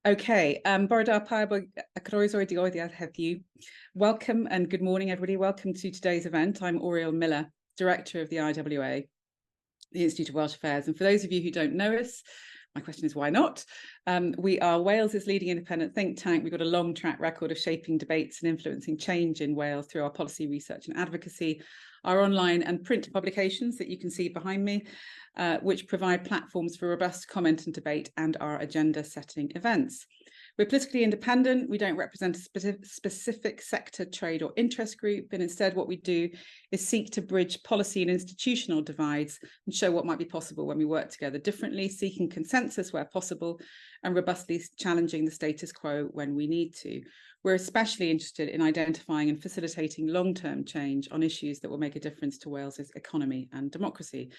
Okay, Bordar Pawb croeso dioddiad heddiw. Welcome and good morning, everybody. Welcome to today's event. I'm Oriel Miller, Director of the IWA, the Institute of Welsh Affairs. And for those of you who don't know us, my question is why not? We are Wales's leading independent think tank. We've got a long track record of shaping debates and influencing change in Wales through our policy research and advocacy, our online and print publications that you can see behind me, which provide platforms for robust comment and debate, and our agenda-setting events. We're politically independent. We don't represent a specific sector, trade or interest group, and instead what we do is seek to bridge policy and institutional divides and show what might be possible when we work together differently, seeking consensus where possible and robustly challenging the status quo when we need to. We're especially interested in identifying and facilitating long-term change on issues that will make a difference to Wales's economy and democracy.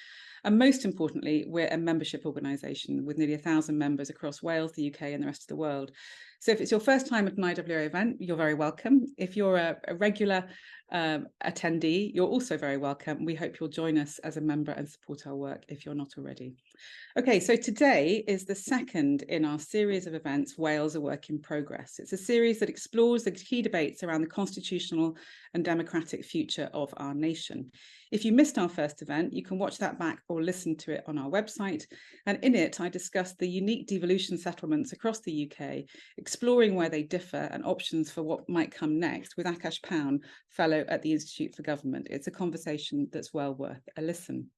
And most importantly, we're a membership organisation with nearly 1,000 members across Wales, the UK and the rest of the world. So if it's your first time at an IWA event, you're very welcome. If you're a regular attendee, you're also very welcome. We hope you'll join us as a member and support our work if you're not already. Okay, so today is the second in our series of events, Wales, a Work in Progress. It's a series that explores the key debates around the constitutional and democratic future of our nation. If you missed our first event, you can watch that back or listen to it on our website. And in it, I discussed the unique devolution settlements across the UK, exploring where they differ and options for what might come next with Akash Pown, Fellow at the Institute for Government. It's a conversation that's well worth a listen.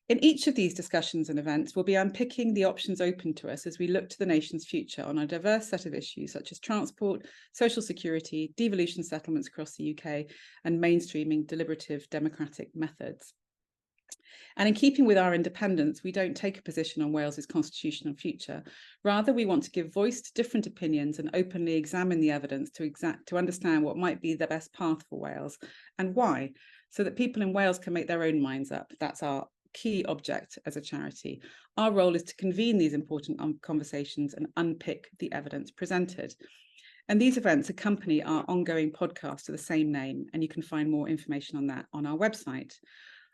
In each of these discussions and events, we'll be unpicking the options open to us as we look to the nation's future on a diverse set of issues such as transport, social security, devolution settlements across the UK, and mainstreaming deliberative democratic methods. And in keeping with our independence, we don't take a position on Wales's constitutional future. Rather, we want to give voice to different opinions and openly examine the evidence to understand what might be the best path for Wales and why, so that people in Wales can make their own minds up. That's our key object as a charity. Our role is to convene these important conversations and unpick the evidence presented. And these events accompany our ongoing podcast of the same name, and you can find more information on that on our website.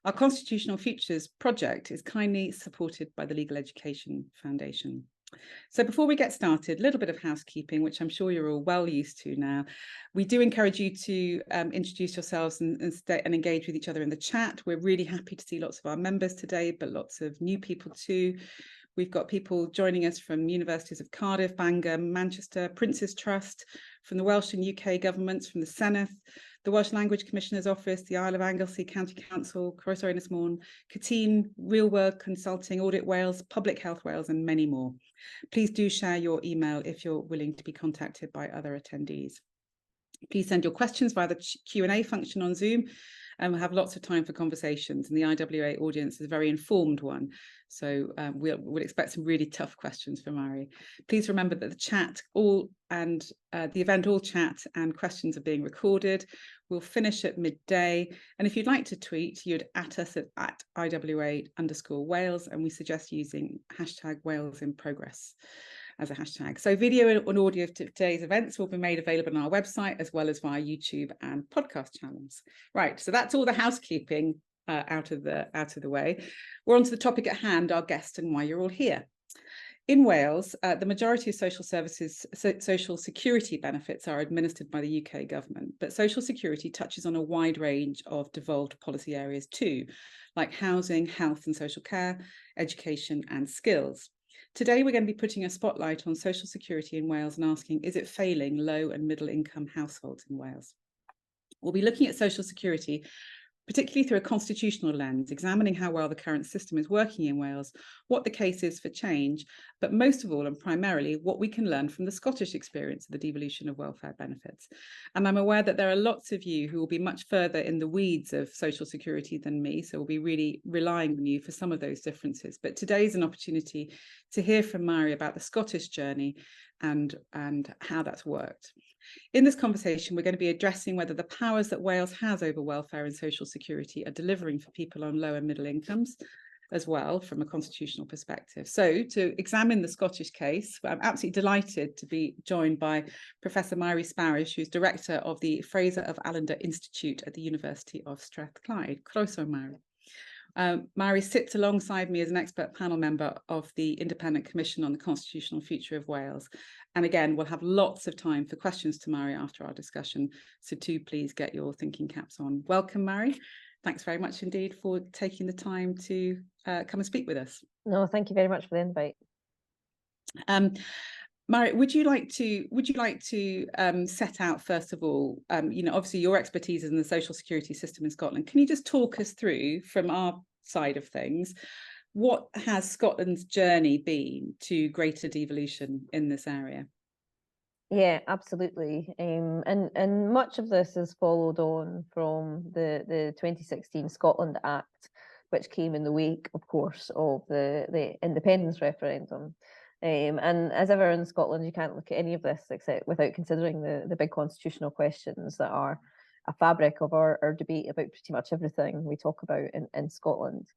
Our Constitutional Futures project is kindly supported by the Legal Education Foundation. So before we get started, a little bit of housekeeping, which I'm sure you're all well used to now. We do encourage you to introduce yourselves and engage with each other in the chat. We're really happy to see lots of our members today, but lots of new people too. We've got people joining us from universities of Cardiff, Bangor, Manchester, Prince's Trust, from the Welsh and UK governments, from the Senedd, the Welsh Language Commissioner's Office, the Isle of Anglesey County Council, Croeso Ynys Môn, Cytun, Real World Consulting, Audit Wales, Public Health Wales, and many more. Please do share your email if you're willing to be contacted by other attendees. Please send your questions via the Q&A function on Zoom, and we'll have lots of time for conversations. And the IWA audience is a very informed one, so we'll expect some really tough questions from Mairi. Please remember that the event all chat and questions are being recorded. We'll finish at midday, and if you'd like to tweet, you'd at us at IWA_Wales, and we suggest using #WalesInProgress as a hashtag. So video and audio of today's events will be made available on our website as well as via YouTube and podcast channels. Right, so that's all the housekeeping out of the way. We're on to the topic at hand, our guest and why you're all here. In Wales, the majority of social security benefits are administered by the UK government, but social security touches on a wide range of devolved policy areas too, like housing, health and social care, education and skills. Today, we're going to be putting a spotlight on social security in Wales and asking, is it failing low and middle income households in Wales? We'll be looking at social security particularly through a constitutional lens, examining how well the current system is working in Wales, what the case is for change, but most of all and primarily what we can learn from the Scottish experience of the devolution of welfare benefits. And I'm aware that there are lots of you who will be much further in the weeds of social security than me, so we'll be really relying on you for some of those differences. But today is an opportunity to hear from Mairi about the Scottish journey and how that's worked. In this conversation, we're going to be addressing whether the powers that Wales has over welfare and social security are delivering for people on low and middle incomes as well from a constitutional perspective. So to examine the Scottish case, I'm absolutely delighted to be joined by Professor Mairi Spowage, who's Director of the Fraser of Allander Institute at the University of Strathclyde. Croeso, Mairi. Mairi sits alongside me as an expert panel member of the Independent Commission on the Constitutional Future of Wales. And again, we'll have lots of time for questions to Mairi after our discussion. So do please get your thinking caps on. Welcome, Mairi. Thanks very much indeed for taking the time to come and speak with us. No, thank you very much for the invite. Mairi, would you like to set out first of all, obviously your expertise is in the social security system in Scotland. Can you just talk us through, from our side of things, what has Scotland's journey been to greater devolution in this area? Yeah, absolutely. And much of this is followed on from the 2016 Scotland Act, which came in the wake, of course, of the independence referendum. And as ever in Scotland, you can't look at any of this except without considering the big constitutional questions that are a fabric of our debate about pretty much everything we talk about in Scotland.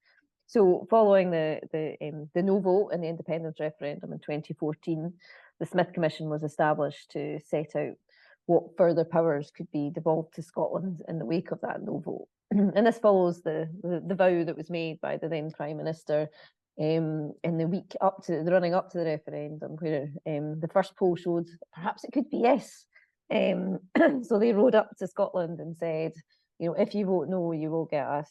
So following the no vote in the independence referendum in 2014, the Smith Commission was established to set out what further powers could be devolved to Scotland in the wake of that no vote. And this follows the vow that was made by the then Prime Minister in the week running up to the referendum, where the first poll showed perhaps it could be yes. So they rode up to Scotland and said, if you vote no, you will get a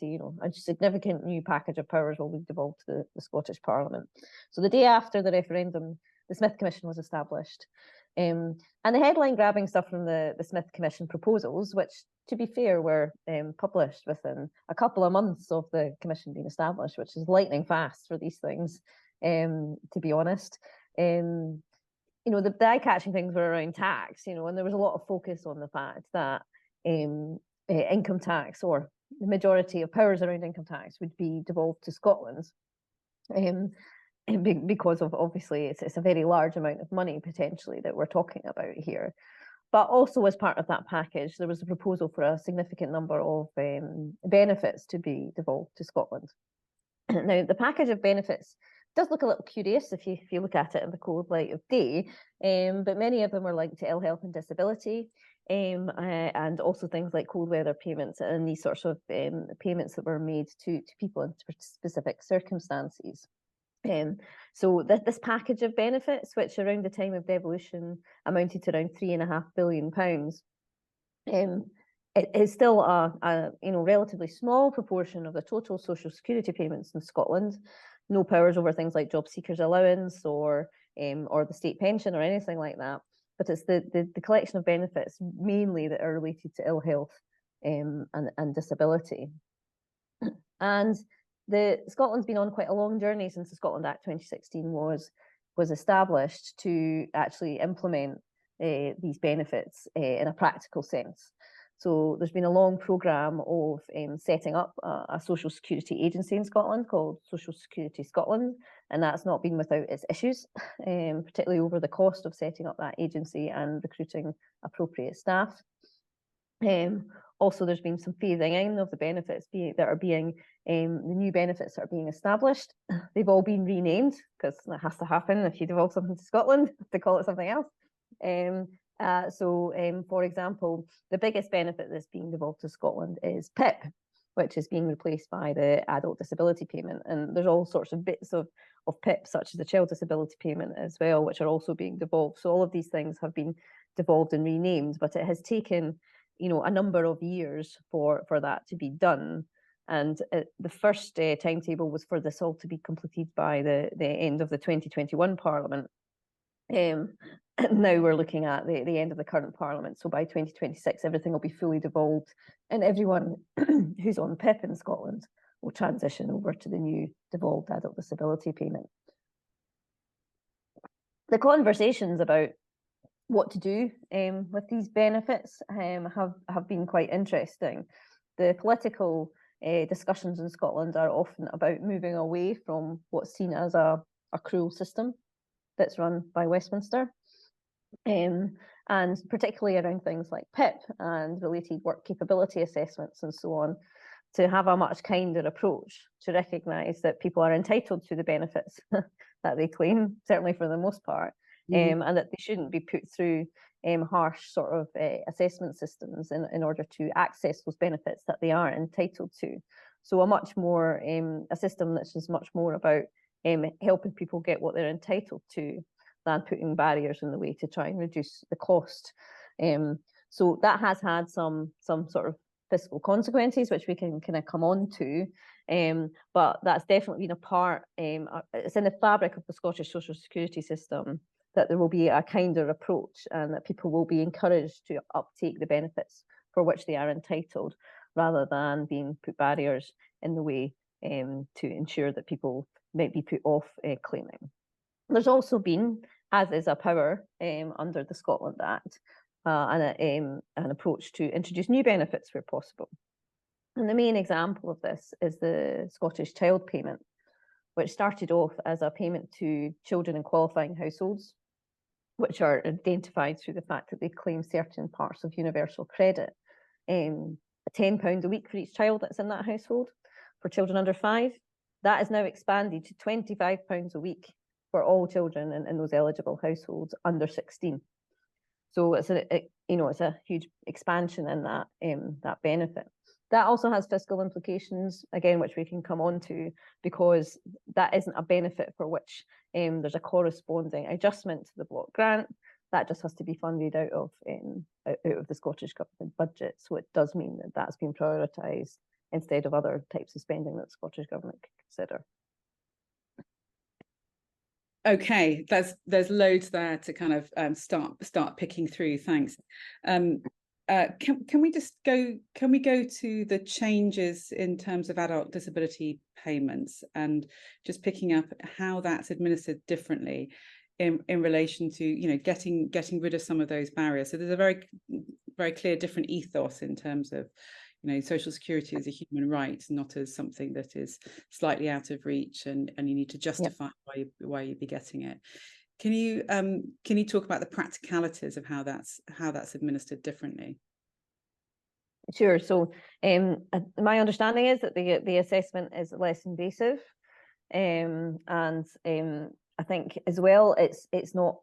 significant new package of powers will be devolved to the Scottish Parliament. So the day after the referendum, the Smith Commission was established. And the headline grabbing stuff from the Smith Commission proposals, which, to be fair, were published within a couple of months of the commission being established, which is lightning fast for these things, to be honest. The eye-catching things were around tax, and there was a lot of focus on the fact that income tax, or the majority of powers around income tax, would be devolved to Scotland. Because of, obviously, it's a very large amount of money potentially that we're talking about here. But also, as part of that package, there was a proposal for a significant number of benefits to be devolved to Scotland. Now, the package of benefits does look a little curious if you look at it in the cold light of day, but many of them are linked to ill health and disability, and also things like cold weather payments and these sorts of payments that were made to people in specific circumstances. So this package of benefits, which around the time of devolution amounted to around £3.5 billion, it is still a relatively small proportion of the total social security payments in Scotland. No powers over things like job seekers allowance or the state pension or anything like that. But it's the collection of benefits mainly that are related to ill health and disability. And Scotland's been on quite a long journey since the Scotland Act 2016 was established to actually implement these benefits in a practical sense. So there's been a long programme of setting up a social security agency in Scotland called Social Security Scotland, and that's not been without its issues, particularly over the cost of setting up that agency and recruiting appropriate staff. Also, there's been some phasing in of the benefits the new benefits that are being established. They've all been renamed because that has to happen if you devolve something to Scotland, to call it something else. For example, the biggest benefit that's being devolved to Scotland is PIP, which is being replaced by the adult disability payment. And there's all sorts of bits of PIP, such as the child disability payment as well, which are also being devolved. So all of these things have been devolved and renamed, but it has taken a number of years for that to be done. And the first timetable was for this all to be completed by the end of the 2021 Parliament. And now we're looking at the end of the current Parliament. So by 2026, everything will be fully devolved, and everyone who's on PIP in Scotland will transition over to the new devolved adult disability payment. The conversations about what to do with these benefits have been quite interesting. The political discussions in Scotland are often about moving away from what's seen as a cruel system that's run by Westminster, and particularly around things like PIP and related work capability assessments and so on, to have a much kinder approach to recognise that people are entitled to the benefits that they claim, certainly for the most part, and that they shouldn't be put through harsh sort of assessment systems in order to access those benefits that they are entitled to. So a much more a system that's just much more about helping people get what they're entitled to than putting barriers in the way to try and reduce the cost. So that has had some sort of fiscal consequences, which we can kind of come on to. But that's definitely been a part, it's in the fabric of the Scottish social security system, that there will be a kinder approach and that people will be encouraged to uptake the benefits for which they are entitled, rather than being put barriers in the way to ensure that people might be put off claiming. There's also been, as is a power under the Scotland Act, an approach to introduce new benefits where possible. And the main example of this is the Scottish Child Payment, which started off as a payment to children in qualifying households, which are identified through the fact that they claim certain parts of universal credit. £10 a week for each child that's in that household. For children under 5, that is now expanded to £25 a week for all children in those eligible households under 16. So it's a huge expansion in that benefit. That also has fiscal implications, again, which we can come on to, because that isn't a benefit for which there's a corresponding adjustment to the block grant. That just has to be funded out of the Scottish Government budget. So it does mean that that's been prioritised instead of other types of spending that the Scottish Government could consider. Okay, there's loads there to kind of start picking through. Thanks. Can we go to the changes in terms of adult disability payments, and just picking up how that's administered differently in relation to getting rid of some of those barriers. So there's a very clear different ethos in terms of social security as a human right, not as something that is slightly out of reach and you need to justify why you'd be getting it. Can you talk about the practicalities of how that's administered differently? Sure. So my understanding is that the assessment is less invasive, and I think as well it's not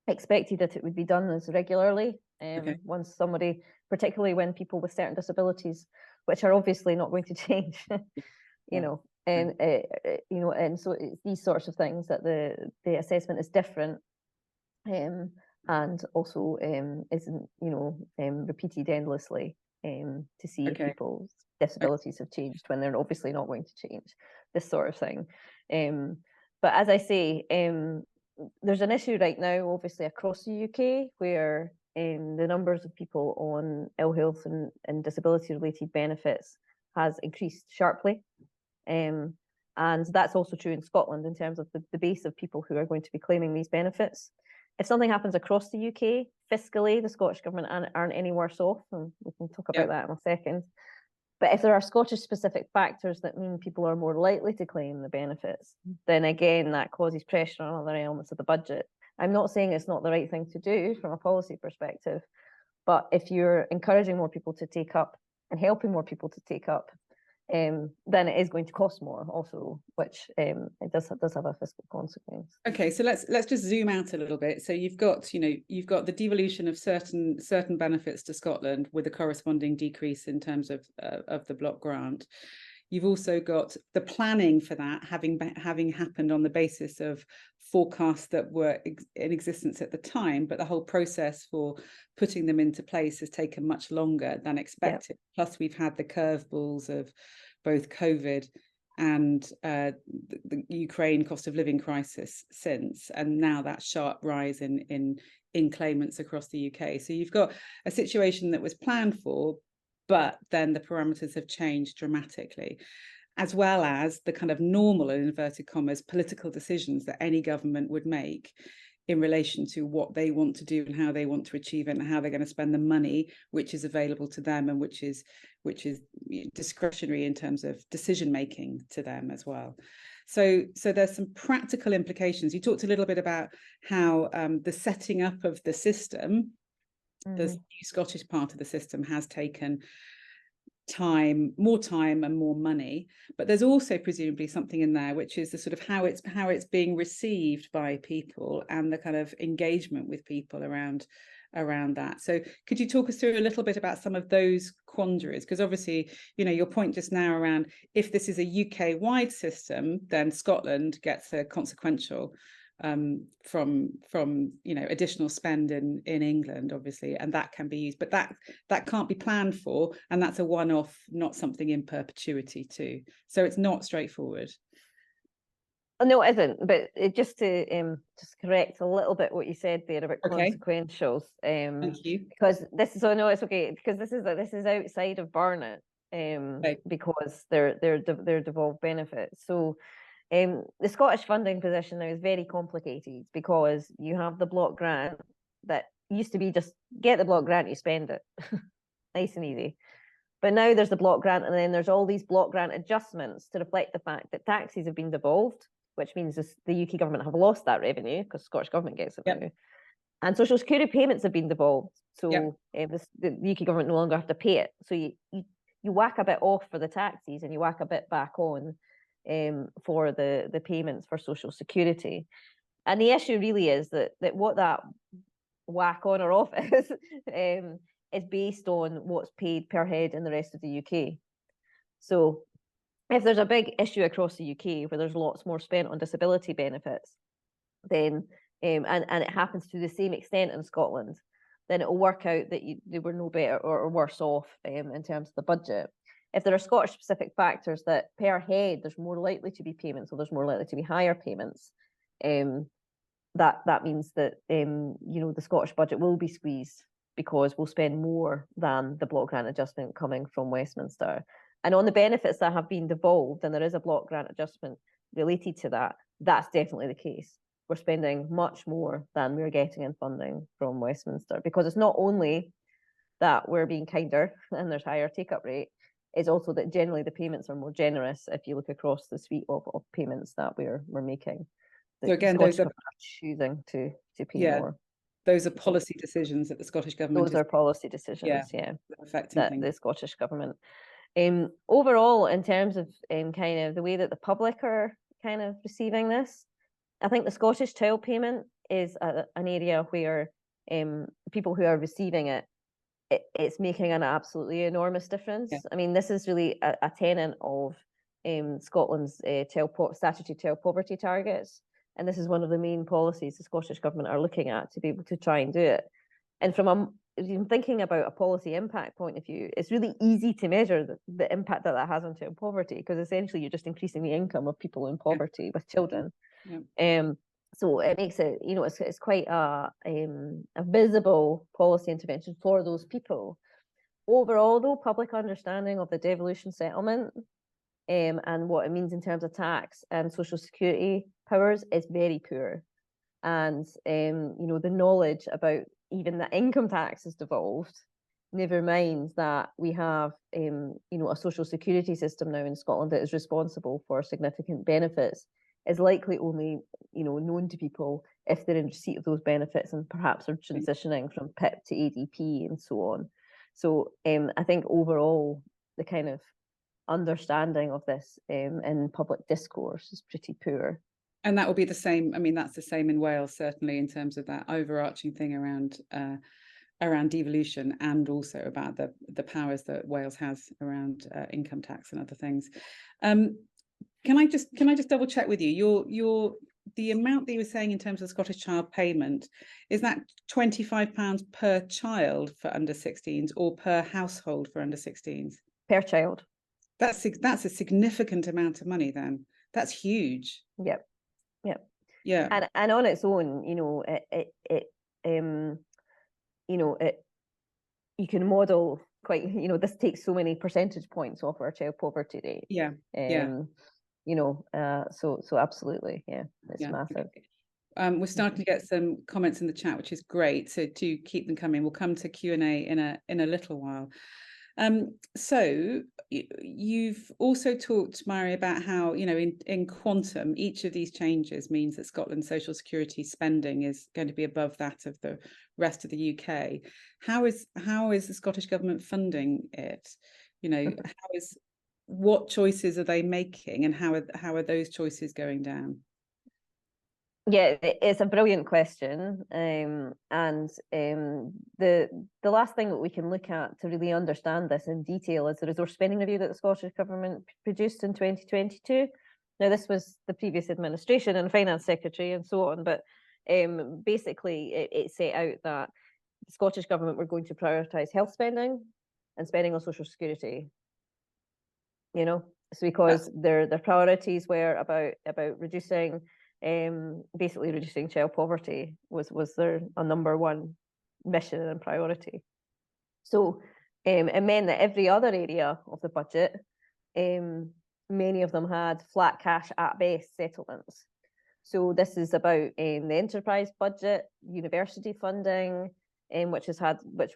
expected that it would be done as regularly. Once somebody, particularly when people with certain disabilities, which are obviously not going to change, and so it's these sorts of things that the assessment is different, and also isn't repeated endlessly to see if people's disabilities have changed when they're obviously not going to change, this sort of thing. But as I say, there's an issue right now, obviously across the UK, where the numbers of people on ill health and disability related benefits has increased sharply. And that's also true in Scotland in terms of the base of people who are going to be claiming these benefits. If something happens across the UK, fiscally, the Scottish Government aren't any worse off, and we can talk about that in a second. But if there are Scottish specific factors that mean people are more likely to claim the benefits, then again, that causes pressure on other elements of the budget. I'm not saying it's not the right thing to do from a policy perspective, but if you're encouraging more people to take up and helping more people to take up, then it is going to cost more also, which it does have a fiscal consequence. Okay, so let's just zoom out a little bit. So you've got the devolution of certain benefits to Scotland with a corresponding decrease in terms of the block grant. You've also got the planning for that having happened on the basis of forecasts that were in existence at the time, but the whole process for putting them into place has taken much longer than expected. Plus, we've had the curveballs of both COVID and the Ukraine cost of living crisis since, and now that sharp rise in claimants across the UK. So you've got a situation that was planned for, but then the parameters have changed dramatically, as well as the kind of normal, in inverted commas, political decisions that any government would make in relation to what they want to do and how they want to achieve it and how they're going to spend the money which is available to them and which is discretionary in terms of decision making to them as well. So there's some practical implications. You talked a little bit about how the setting up of the system, the new Scottish part of the system, has taken more time and more money, but there's also presumably something in there which is the sort of how it's being received by people and the kind of engagement with people around around that. So could you talk us through a little bit about some of those quandaries? Because obviously, you know, your point just now around if this is a UK-wide system, then Scotland gets a consequential from you know, additional spend in England, obviously, and that can be used, but that can't be planned for, and that's a one-off, not something in perpetuity too. So it's not straightforward. No, it isn't. But just to just correct a little bit what you said there about consequentials. Thank you. Because this is, oh no, it's okay. Because this is outside of Barnet. Because they're devolved benefits. So the Scottish funding position now is very complicated because you have the block grant that used to be just get the block grant, you spend it, nice and easy. But now there's the block grant, and then there's all these block grant adjustments to reflect the fact that taxes have been devolved, which means the UK government have lost that revenue because the Scottish government gets it now. And social security payments have been devolved. So the UK government no longer have to pay it. So you whack a bit off for the taxes and you whack a bit back on for the payments for social security. And the issue really is that what that whack on or off is based on what's paid per head in the rest of the UK. So if there's a big issue across the UK where there's lots more spent on disability benefits, then and it happens to the same extent in Scotland, then it will work out that they were no better or worse off in terms of the budget. If there are Scottish specific factors that per head there's more likely to be payments, or there's more likely to be higher payments, that means that you know, the Scottish budget will be squeezed because we'll spend more than the block grant adjustment coming from Westminster. And on the benefits that have been devolved, and there is a block grant adjustment related to that, that's definitely the case. We're spending much more than we're getting in funding from Westminster, because it's not only that we're being kinder and there's higher take-up rate, it's also that generally the payments are more generous if you look across the suite of payments that we're making. So again, those are choosing to pay more. Those are policy decisions that the Scottish government. Those are policy decisions, affecting that the Scottish government. Overall, in terms of kind of the way that the public are kind of receiving this, I think the Scottish Child Payment is an area where people who are receiving it's making an absolutely enormous difference. I mean, this is really a tenet of Scotland's statutory child poverty targets, and this is one of the main policies the Scottish government are looking at to be able to try and do it. And from thinking about a policy impact point of view, it's really easy to measure the impact that has on child poverty, because essentially you're just increasing the income of people in poverty with children. So it makes it, you know, it's quite a visible policy intervention for those people. Overall, though, public understanding of the devolution settlement and what it means in terms of tax and social security powers is very poor. And you know, the knowledge about even the income tax is devolved, never mind that we have you know, a social security system now in Scotland that is responsible for significant benefits, is likely only, you know, known to people if they're in receipt of those benefits and perhaps are transitioning from PIP to ADP and so on. So I think overall the kind of understanding of this in public discourse is pretty poor. And that will be the same. I mean, that's the same in Wales, certainly, in terms of that overarching thing around devolution, and also about the powers that Wales has around income tax and other things. Can I just double check with you? The amount that you were saying in terms of Scottish Child Payment, is that £25 per child for under 16s or per household for under 16s? Per child. That's a significant amount of money then. That's huge. Yep. Yeah. And on its own, you know, you can model quite, you know, this takes so many percentage points off our child poverty rate. You know, so absolutely, it's massive. We're starting to get some comments in the chat, which is great. So do keep them coming. We'll come to Q&A in a little while. So you've also talked, Mairi, about how, you know, in quantum, each of these changes means that Scotland's social security spending is going to be above that of the rest of the UK. How is the Scottish government funding it? You know, what choices are they making, and how are those choices going down? Yeah, it's a brilliant question, and the last thing that we can look at to really understand this in detail is the resource spending review that the Scottish Government produced in 2022. Now, this was the previous administration and finance secretary and so on, but basically it set out that the Scottish Government were going to prioritise health spending and spending on social security. You know, so because their priorities were about reducing. Basically reducing child poverty was their number one mission and priority. So it meant that every other area of the budget, many of them had flat cash at best settlements. So this is about the enterprise budget, university funding, which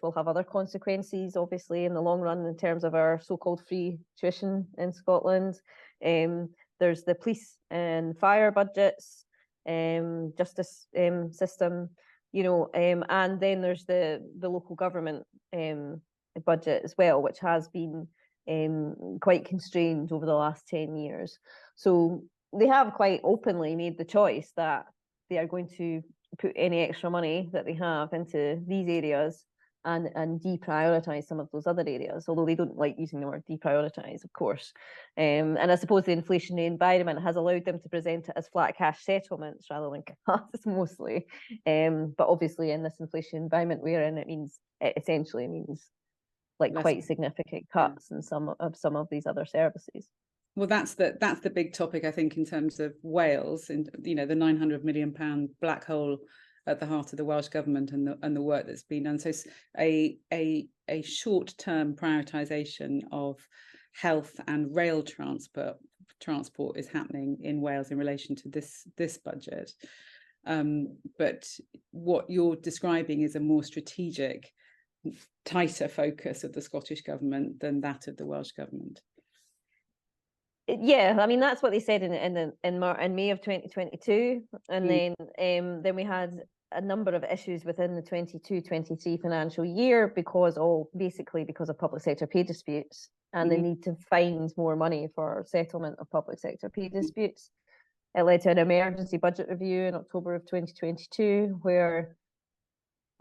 will have other consequences, obviously, in the long run in terms of our so-called free tuition in Scotland. There's the police and fire budgets, justice system, you know, and then there's the local government budget as well, which has been quite constrained over the last 10 years. So they have quite openly made the choice that they are going to put any extra money that they have into these areas and deprioritize some of those other areas, although they don't like using the word deprioritize, of course. And I suppose the inflationary environment has allowed them to present it as flat cash settlements rather than cuts mostly. But obviously in this inflation environment we're in, it essentially means like quite significant cuts in some of these other services. Well, that's the big topic, I think, in terms of Wales, and you know, the £900 million black hole at the heart of the Welsh government and the work that's been done. So a short-term prioritisation of health and rail transport is happening in Wales in relation to this budget. But what you're describing is a more strategic, tighter focus of the Scottish government than that of the Welsh government. Yeah, I mean that's what they said in May of 2022, and then we had a number of issues within the 22-23 financial year because of public sector pay disputes and the need to find more money for settlement of public sector pay disputes. It led to an emergency budget review in October of 2022 where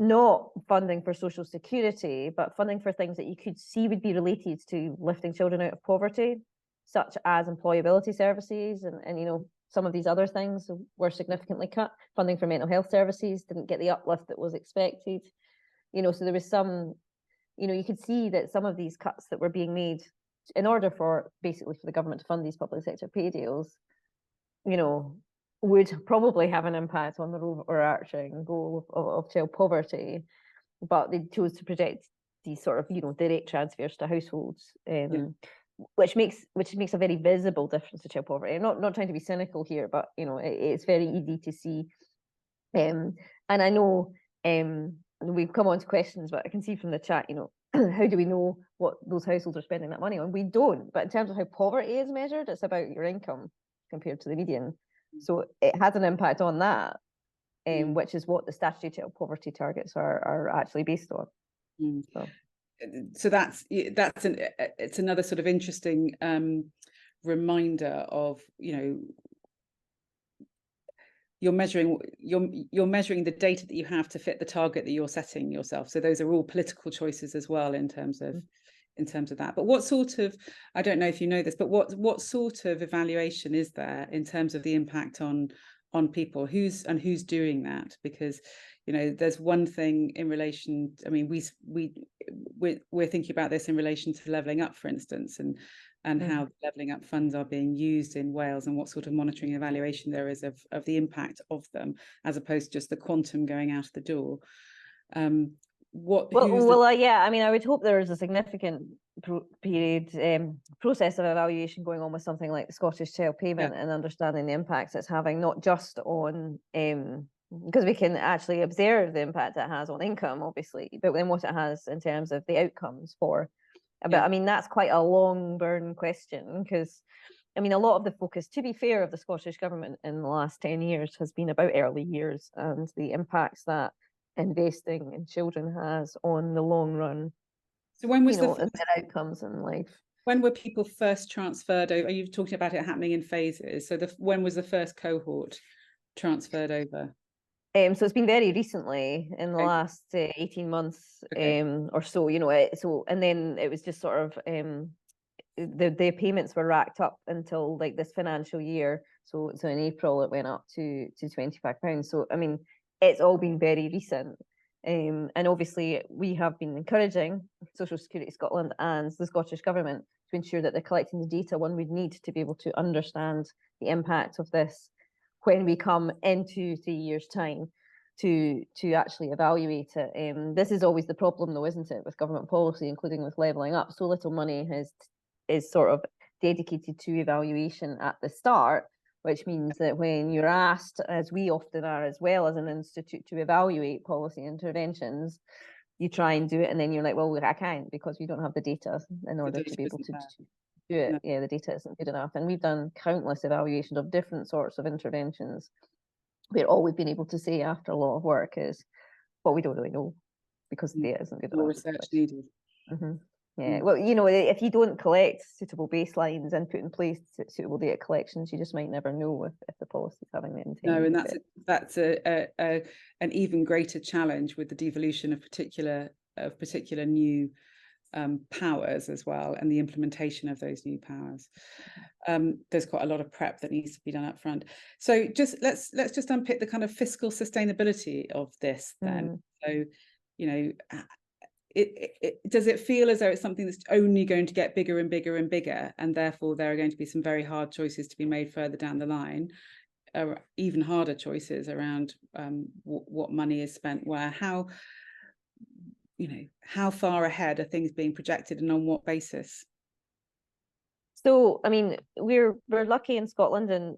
not funding for social security, but funding for things that you could see would be related to lifting children out of poverty, such as employability services and you know, some of these other things were significantly cut. Funding for mental health services didn't get the uplift that was expected. You know, so there was some, you know, you could see that some of these cuts that were being made in order for basically for the government to fund these public sector pay deals, you know, would probably have an impact on the overarching goal of child poverty. But they chose to project these sort of, you know, direct transfers to households. Which makes a very visible difference to child poverty. I'm not trying to be cynical here, but you know it's very easy to see. And I know we've come on to questions, but I can see from the chat, you know, how do we know what those households are spending that money on? We don't. But in terms of how poverty is measured, it's about your income compared to the median. So it has an impact on that, which is what the statutory child poverty targets are actually based on. So it's another sort of interesting reminder of, you know, you're measuring the data that you have to fit the target that you're setting yourself. So those are all political choices as well in terms of that. But what sort of, I don't know if you know this, but what sort of evaluation is there in terms of the impact on people? Who's doing that? Because you know, there's one thing in relation, I mean, we're thinking about this in relation to levelling up, for instance, and how levelling up funds are being used in Wales and what sort of monitoring and evaluation there is of the impact of them, as opposed to just the quantum going out the door. Yeah, I mean, I would hope there is a significant process of evaluation going on with something like the Scottish Child Payment and understanding the impacts it's having, not just on because we can actually observe the impact it has on income, obviously, but then what it has in terms of the outcomes for. But I mean, that's quite a long burn question because, I mean, a lot of the focus, to be fair, of the Scottish Government in the last 10 years has been about early years and the impacts that investing in children has on the long run. So when was their outcomes in life? When were people first transferred over? Are you talking about it happening in phases? So when was the first cohort transferred over? So it's been very recently in the last 18 months or so, and then it was just sort of the payments were racked up until like this financial year. So in April it went up to £25. So I mean, it's all been very recent. And obviously we have been encouraging Social Security Scotland and the Scottish Government to ensure that they're collecting the data one would need to be able to understand the impact of this when we come into 3 years' time to actually evaluate it. This is always the problem though, isn't it, with government policy, including with levelling up. So little money is sort of dedicated to evaluation at the start, which means that when you're asked, as we often are as well as an institute, to evaluate policy interventions, you try and do it and then you're like, well, I can't because we don't have the data in order to be able to do it. No. Yeah, the data isn't good enough. And we've done countless evaluations of different sorts of interventions where all we've been able to say after a lot of work is, well, we don't really know because the data isn't good enough. More research needed. Mm-hmm. Yeah, well, if you don't collect suitable baselines and put in place suitable data collections, you just might never know if the policy is having the intended. No, and that's an even greater challenge with the devolution of particular new powers as well, and the implementation of those new powers. There's quite a lot of prep that needs to be done up front. So let's just unpick the kind of fiscal sustainability of this then. So, does it feel as though it's something that's only going to get bigger and bigger and bigger, and therefore there are going to be some very hard choices to be made further down the line, or even harder choices around what money is spent where? How far ahead are things being projected and on what basis? So, I mean, we're lucky in Scotland, and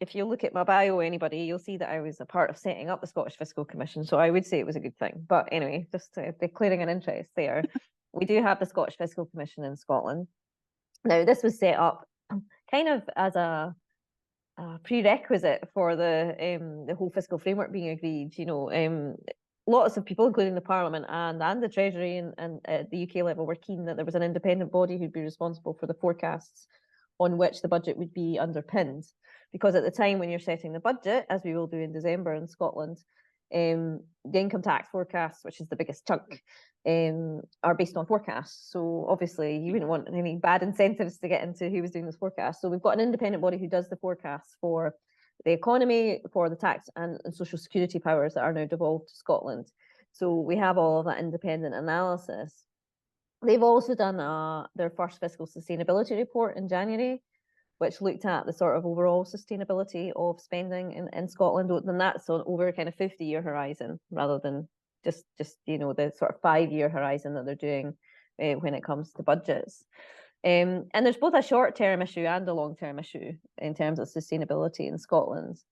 if you look at my bio, anybody, you'll see that I was a part of setting up the Scottish Fiscal Commission. So I would say it was a good thing. But anyway, just declaring an interest there. We do have the Scottish Fiscal Commission in Scotland. Now, this was set up kind of as a prerequisite for the whole fiscal framework being agreed. Lots of people, including the Parliament and the Treasury and at the UK level, were keen that there was an independent body who'd be responsible for the forecasts on which the budget would be underpinned. Because at the time when you're setting the budget, as we will do in December in Scotland, the income tax forecasts, which is the biggest chunk, are based on forecasts. So obviously you wouldn't want any bad incentives to get into who was doing this forecast. So we've got an independent body who does the forecasts for the economy, for the tax and social security powers that are now devolved to Scotland. So we have all of that independent analysis. They've also done their first fiscal sustainability report in January, which looked at the sort of overall sustainability of spending in Scotland, and that's on over a kind of 50-year horizon rather than just the sort of 5-year horizon that they're doing when it comes to budgets. And there's both a short-term issue and a long-term issue in terms of sustainability in Scotland.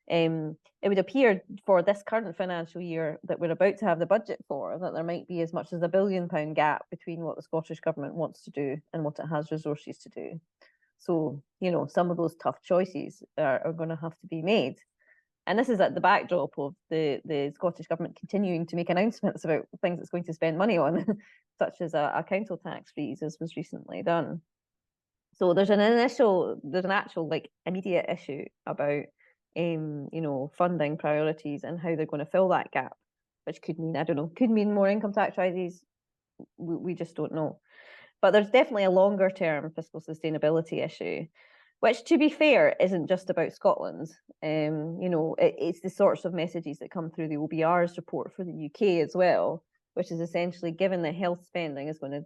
It would appear for this current financial year that we're about to have the budget for, that there might be as much as £1 billion gap between what the Scottish Government wants to do and what it has resources to do. So, some of those tough choices are going to have to be made. And this is at the backdrop of the Scottish Government continuing to make announcements about things it's going to spend money on, such as a council tax freeze, as was recently done. So there's an actual immediate issue about funding priorities and how they're going to fill that gap, which could mean more income tax rises. We just don't know. But there's definitely a longer term fiscal sustainability issue, which, to be fair, isn't just about Scotland. It's the sorts of messages that come through the OBR's report for the UK as well, which is essentially, given that health spending is going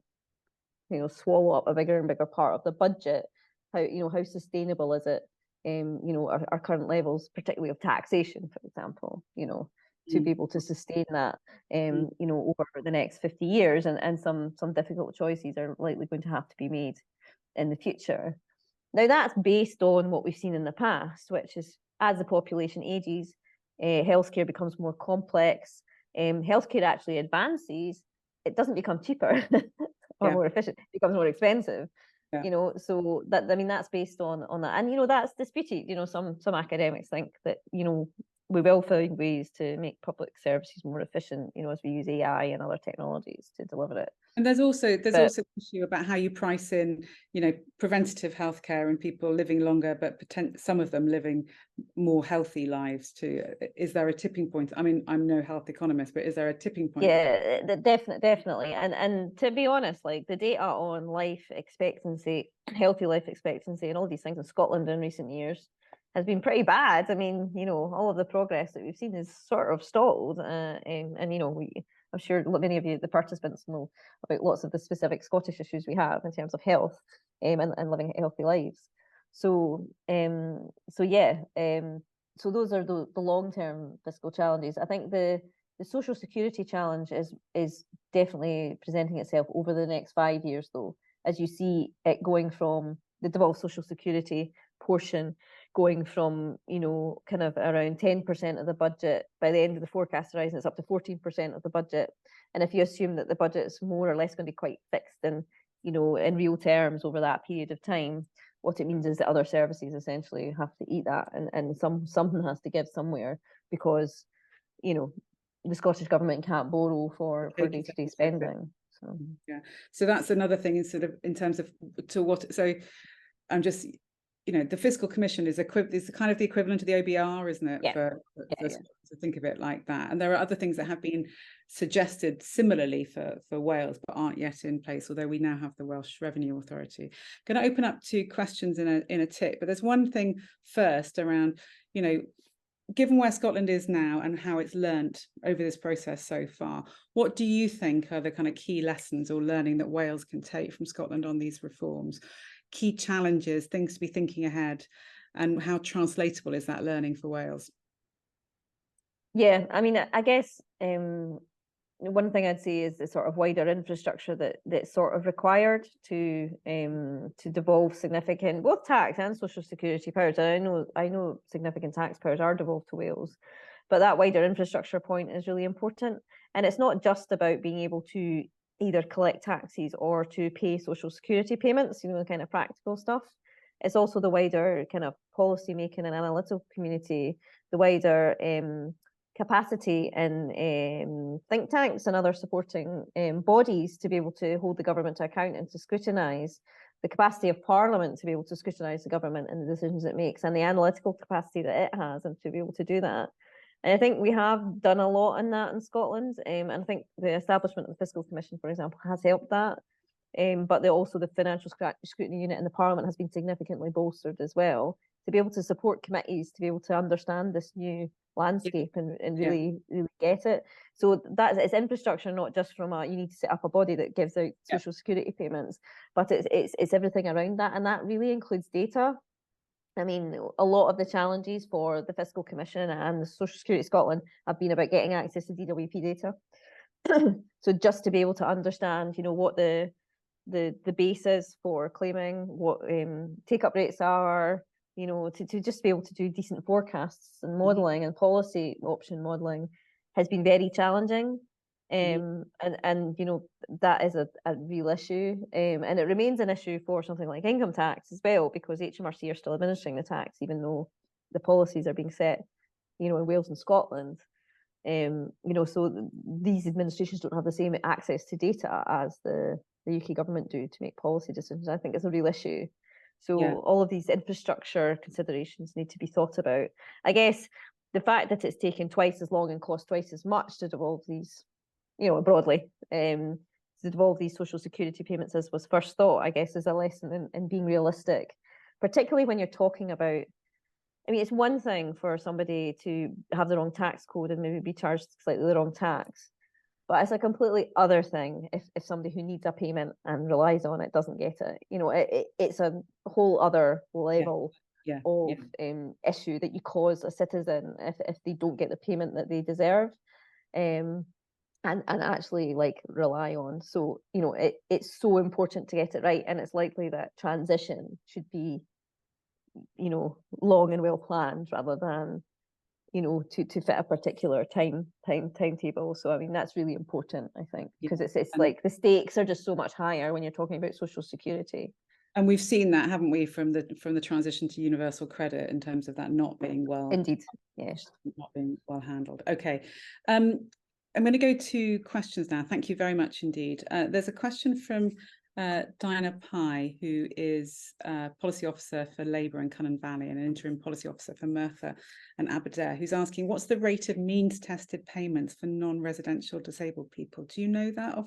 to swallow up a bigger and bigger part of the budget, how sustainable is it? Our current levels, particularly of taxation, for example, to be able to sustain that, over the next 50 years, and some difficult choices are likely going to have to be made in the future. Now, that's based on what we've seen in the past, which is as the population ages, healthcare becomes more complex. Healthcare actually advances. It doesn't become cheaper or more efficient. It becomes more expensive. Yeah. So that's based on that, and that's disputed. Some academics think that we will find ways to make public services more efficient, as we use AI and other technologies to deliver it. And there's also an issue about how you price in, preventative healthcare and people living longer, but some of them living more healthy lives too. Is there a tipping point? I mean, I'm no health economist, but is there a tipping point? Yeah, definitely. And to be honest, like the data on life expectancy, healthy life expectancy, and all these things in Scotland in recent years has been pretty bad. I mean, all of the progress that we've seen is sort of stalled, and I'm sure many of you, the participants, know about lots of the specific Scottish issues we have in terms of health, and living healthy lives. So yeah, so those are the long-term fiscal challenges. I think the social security challenge is definitely presenting itself over the next 5 years, though, as you see it going from the devolved social security portion going from, kind of around 10% of the budget. By the end of the forecast horizon, it's up to 14% of the budget. And if you assume that the budget's more or less going to be quite fixed and, in real terms over that period of time, what it means is that other services essentially have to eat that, and something has to give somewhere, because, the Scottish government can't borrow for day-to-day spending. So yeah, so that's another thing, is sort of in terms of so I'm just, the Fiscal Commission is kind of the equivalent of the OBR, isn't it? Yeah. To think of it like that. And there are other things that have been suggested similarly for Wales, but aren't yet in place, although we now have the Welsh Revenue Authority. Going to open up to questions in a tick, but there's one thing first around, given where Scotland is now and how it's learnt over this process so far, what do you think are the kind of key lessons or learning that Wales can take from Scotland on these reforms? Key challenges, things to be thinking ahead, and how translatable is that learning for Wales? Yeah, I mean, I guess one thing I'd say is the sort of wider infrastructure that's sort of required to devolve significant both tax and social security powers. And I know significant tax powers are devolved to Wales, but that wider infrastructure point is really important. And it's not just about being able to either collect taxes or to pay social security payments, the kind of practical stuff. It's also the wider kind of policy making and analytical community, the wider capacity in think tanks and other supporting bodies to be able to hold the government to account and to scrutinise, the capacity of Parliament to be able to scrutinise the government and the decisions it makes, and the analytical capacity that it has, and to be able to do that. And I think we have done a lot in that in Scotland, and I think the establishment of the Fiscal Commission, for example, has helped that. But also the Financial Scrutiny Unit in the Parliament has been significantly bolstered as well, to be able to support committees, to be able to understand this new landscape and really get it. So it's infrastructure, not just from you need to set up a body that gives out social security payments, but it's everything around that, and that really includes data. I mean, a lot of the challenges for the Fiscal Commission and the Social Security Scotland have been about getting access to DWP data. So just to be able to understand, what the base is for claiming, what take-up rates are, to just be able to do decent forecasts and modelling and policy option modelling has been very challenging. And that is a real issue, and it remains an issue for something like income tax as well, because HMRC are still administering the tax, even though the policies are being set, in Wales and Scotland. So these administrations don't have the same access to data as the UK government do to make policy decisions. I think it's a real issue. So all of these infrastructure considerations need to be thought about. I guess the fact that it's taken twice as long and cost twice as much to devolve these, broadly, to devolve these social security payments as was first thought, I guess, is a lesson in being realistic, particularly when you're talking about, I mean, it's one thing for somebody to have the wrong tax code and maybe be charged slightly the wrong tax, but it's a completely other thing if somebody who needs a payment and relies on it doesn't get it. It's a whole other level of issue that you cause a citizen if they don't get the payment that they deserve, and actually rely on. So it's so important to get it right, and it's likely that transition should be long and well planned rather than to fit a particular timetable. So I mean, that's really important, I think, because it's like the stakes are just so much higher when you're talking about social security. And we've seen that, haven't we, from the transition to universal credit in terms of that not being well, Indeed, yes, not being well handled. Okay, I'm going to go to questions now. Thank you very much indeed. There's a question from Diana Pye, who is Policy Officer for Labour in Cunnan Valley and an Interim Policy Officer for Merthyr and Aberdare, who's asking, what's the rate of means-tested payments for non-residential disabled people? Do you know that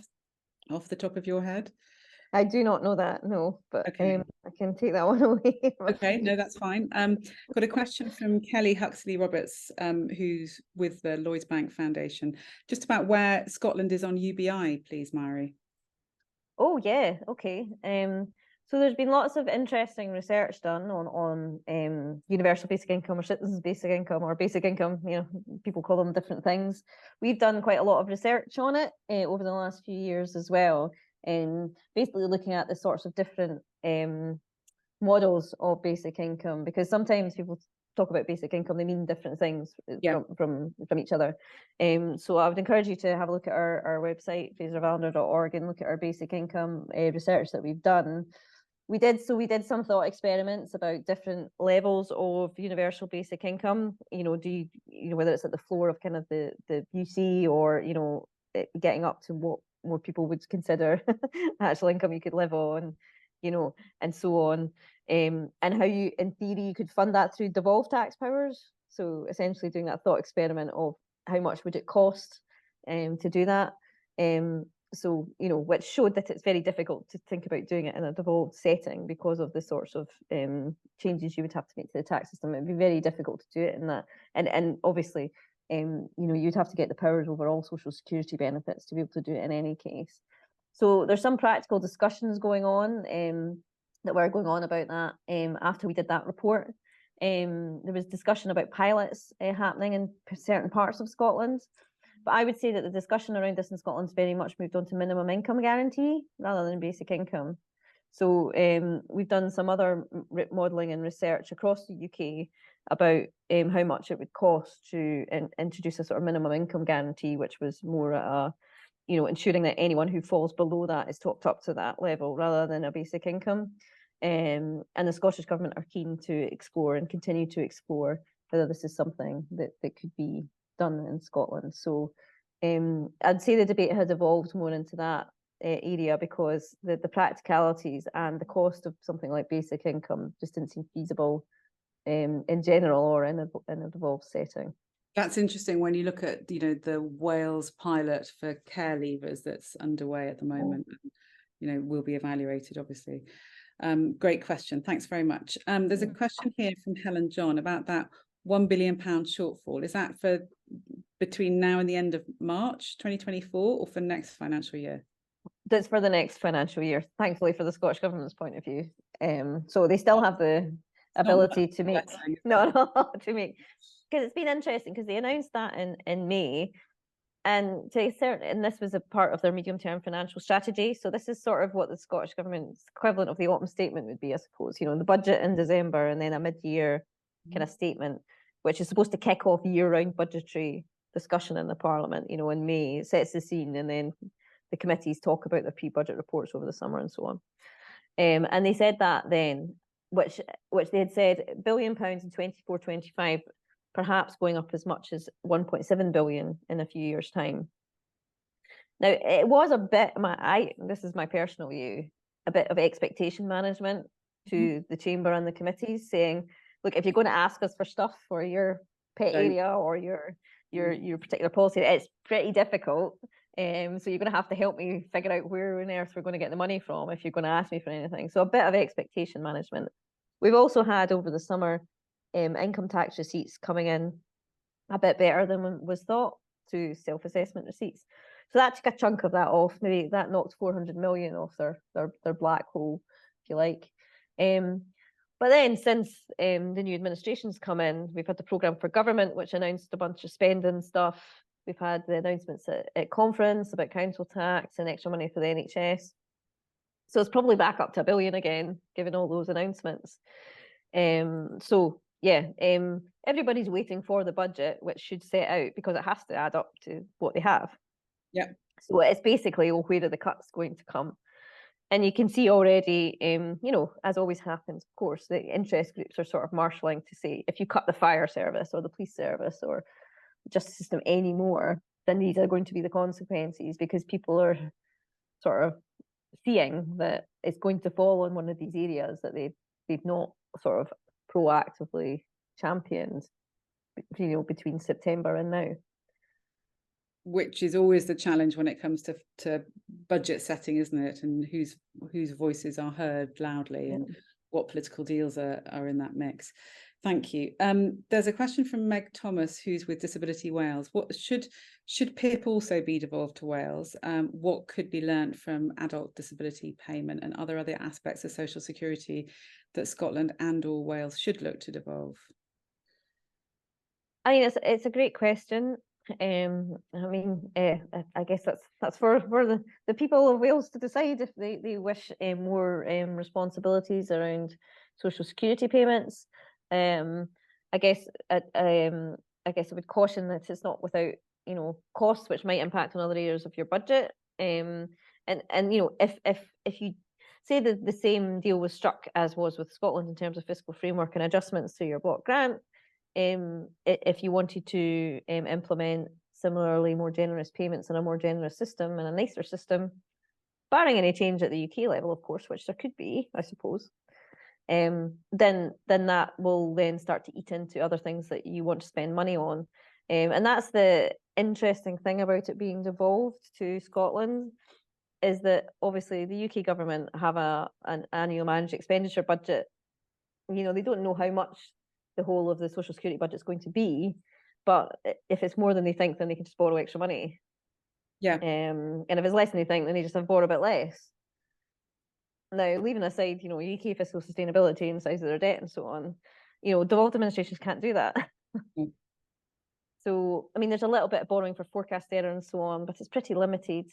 off the top of your head? I do not know that, no, but okay. I can take that one away. Okay, no, that's fine. Got a question from Kelly Huxley Roberts, who's with the Lloyds Bank Foundation, just about where Scotland is on UBI, please, Mairi. Oh yeah, okay. So there's been lots of interesting research done on universal basic income or citizens basic income or basic income. You know, people call them different things. We've done quite a lot of research on it over the last few years as well, and basically looking at the sorts of different models of basic income, because sometimes people talk about basic income, they mean different things from each other. So I would encourage you to have a look at our website, fraserofallander.org, and look at our basic income research that we've done. We did some thought experiments about different levels of universal basic income. You know, whether it's at the floor of kind of the UC, or getting up to what more people would consider actual income you could live on, and so on. And how you, in theory, you could fund that through devolved tax powers. So essentially doing that thought experiment of how much would it cost to do that. So, which showed that it's very difficult to think about doing it in a devolved setting because of the sorts of changes you would have to make to the tax system. It'd be very difficult to do it in that. And obviously, you'd have to get the powers over all social security benefits to be able to do it in any case. So there's some practical discussions going on that were going on about that after we did that report. There was discussion about pilots happening in certain parts of Scotland. But I would say that the discussion around this in Scotland's very much moved on to minimum income guarantee rather than basic income. So we've done some other modelling and research across the UK about how much it would cost to introduce a sort of minimum income guarantee, which was more at a, ensuring that anyone who falls below that is topped up to that level rather than a basic income. And the Scottish Government are keen to explore and continue to explore whether this is something that could be done in Scotland. So I'd say the debate has evolved more into that area because the practicalities and the cost of something like basic income just didn't seem feasible in general or in a devolved setting. That's interesting when you look at, the Wales pilot for care leavers that's underway at the moment, will be evaluated, obviously. Great question. Thanks very much. There's a question here from Helen John about that £1 billion shortfall. Is that for between now and the end of March 2024 or for next financial year? That's for the next financial year, thankfully, for the Scottish Government's point of view. So they still have the ability to make because it's been interesting because they announced that in May, and this was a part of their medium-term financial strategy. So this is sort of what the Scottish Government's equivalent of the autumn statement would be, I suppose. The budget in December and then a mid-year kind of statement, which is supposed to kick off year-round budgetary discussion in the Parliament. In May, it sets the scene, and then the committees talk about their pre-budget reports over the summer and so on. And they said that then, which they had said £1 billion in 24-25. Perhaps going up as much as 1.7 billion in a few years' time. Now, it was a bit, this is my personal view, a bit of expectation management to the Chamber and the committees, saying, look, if you're going to ask us for stuff for your pet area or your particular policy, it's pretty difficult. So you're going to have to help me figure out where on earth we're going to get the money from if you're going to ask me for anything. So a bit of expectation management. We've also had over the summer income tax receipts coming in a bit better than was thought through self-assessment receipts. So that took a chunk of that off. Maybe that knocked 400 million off their black hole, if you like. But then since the new administration's come in, we've had the Programme for Government, which announced a bunch of spending stuff. We've had the announcements at conference about council tax and extra money for the NHS. So it's probably back up to £1 billion again, given all those announcements. Everybody's waiting for the budget, which should set out, because it has to add up to what they have. Yeah. So it's basically, where are the cuts going to come? And you can see already, you know, as always happens, of course, the interest groups are sort of marshalling to say, if you cut the fire service or the police service or the justice system anymore, then these are going to be the consequences, because people are sort of seeing that it's going to fall on one of these areas that they've not sort of proactively championed, you know, between September and now. Which is always the challenge when it comes to budget setting, isn't it? And whose voices are heard loudly, and what political deals are in that mix. Thank you. There's a question from Meg Thomas, who's with Disability Wales. What should PIP also be devolved to Wales? What could be learnt from adult disability payment, and are there other aspects of social security that Scotland and/or Wales should look to devolve? I mean, it's a great question. I mean, I guess that's for the people of Wales to decide if they wish more responsibilities around social security payments. I guess I would caution that it's not without, you know, costs which might impact on other areas of your budget. And you know, if you say that the same deal was struck as was with Scotland in terms of fiscal framework and adjustments to your block grant, if you wanted to implement similarly more generous payments and a more generous system and a nicer system, barring any change at the UK level, of course, which there could be, I suppose, then that will then start to eat into other things that you want to spend money on. And that's the interesting thing about it being devolved to Scotland, is that obviously the UK government have an annual managed expenditure budget. You know, they don't know how much the whole of the social security budget is going to be, but if it's more than they think, then they can just borrow extra money. Yeah. And if it's less than they think, then they just have to borrow a bit less. Now, leaving aside, you know, UK fiscal sustainability and the size of their debt and so on, you know, devolved administrations can't do that. So, I mean, there's a little bit of borrowing for forecast error and so on, but it's pretty limited.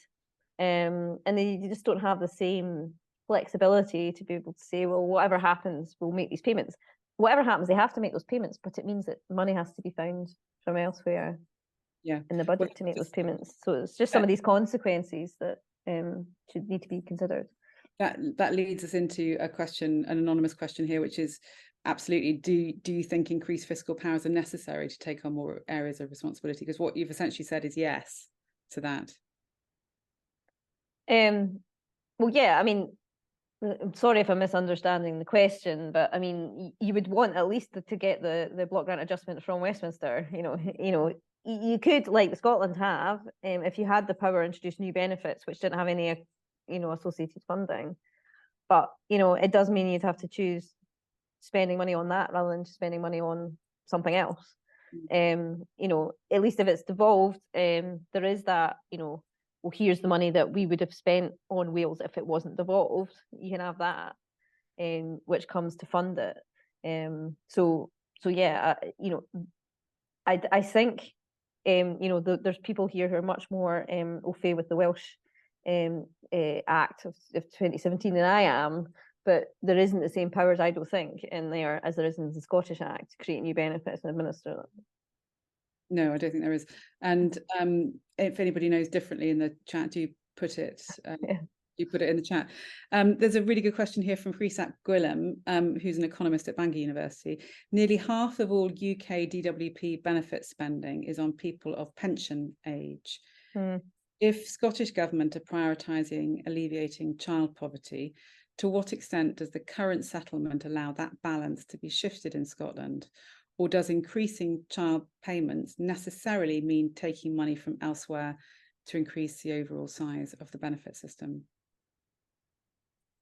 And they just don't have the same flexibility to be able to say, well, whatever happens, we'll make these payments. Whatever happens, they have to make those payments, but it means that money has to be found from elsewhere in the budget to make those payments. So it's just some of these consequences that should need to be considered. That leads us into a question, an anonymous question here, which is absolutely, do you think increased fiscal powers are necessary to take on more areas of responsibility? Because what you've essentially said is yes to that. Well, yeah, I mean, I'm sorry if I'm misunderstanding the question, but I mean, you would want at least to get the block grant adjustment from Westminster. You know, you could, like Scotland have, if you had the power, introduce new benefits which didn't have any, you know, associated funding. But you know, it does mean you'd have to choose spending money on that rather than spending money on something else. You know, at least if it's devolved, there is that, you know, well, here's the money that we would have spent on Wales if it wasn't devolved. You can have that, which comes to fund it. So yeah, you know, I think, you know, there's people here who are much more au fait with the Welsh Act of 2017 than I am, but there isn't the same powers, I don't think, in there as there is in the Scottish Act to create new benefits and administer them. No, I don't think there is. And if anybody knows differently in the chat, do put it. You put it in the chat. There's a really good question here from Fraser of Allander, who's an economist at Bangor University. Nearly half of all UK DWP benefit spending is on people of pension age. If Scottish Government are prioritising alleviating child poverty, to what extent does the current settlement allow that balance to be shifted in Scotland? Or does increasing child payments necessarily mean taking money from elsewhere to increase the overall size of the benefit system?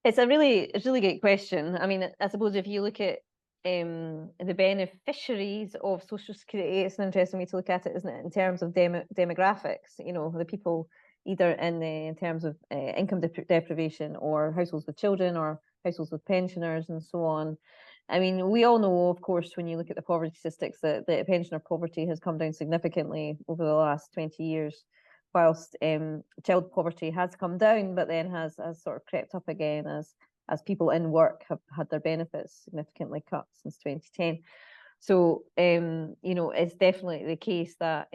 It's a really great question. I mean, I suppose if you look at the beneficiaries of social security, it's an interesting way to look at it, isn't it? In terms of demographics, you know, the people either in terms of income deprivation, or households with children, or households with pensioners, and so on. I mean, we all know, of course, when you look at the poverty statistics, that the pensioner poverty has come down significantly over the last 20 years, whilst child poverty has come down, but then has sort of crept up again as people in work have had their benefits significantly cut since 2010. So, you know, it's definitely the case that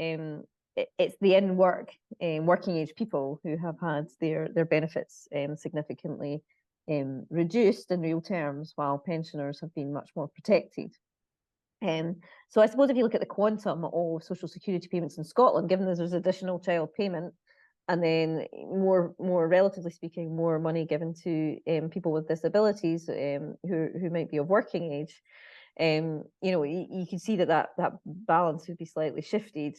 it's the in work, working age people who have had their benefits significantly reduced in real terms, while pensioners have been much more protected. So I suppose if you look at the quantum of social security payments in Scotland, given that there's additional child payment, and then more relatively speaking, more money given to people with disabilities who might be of working age, you can see that balance would be slightly shifted,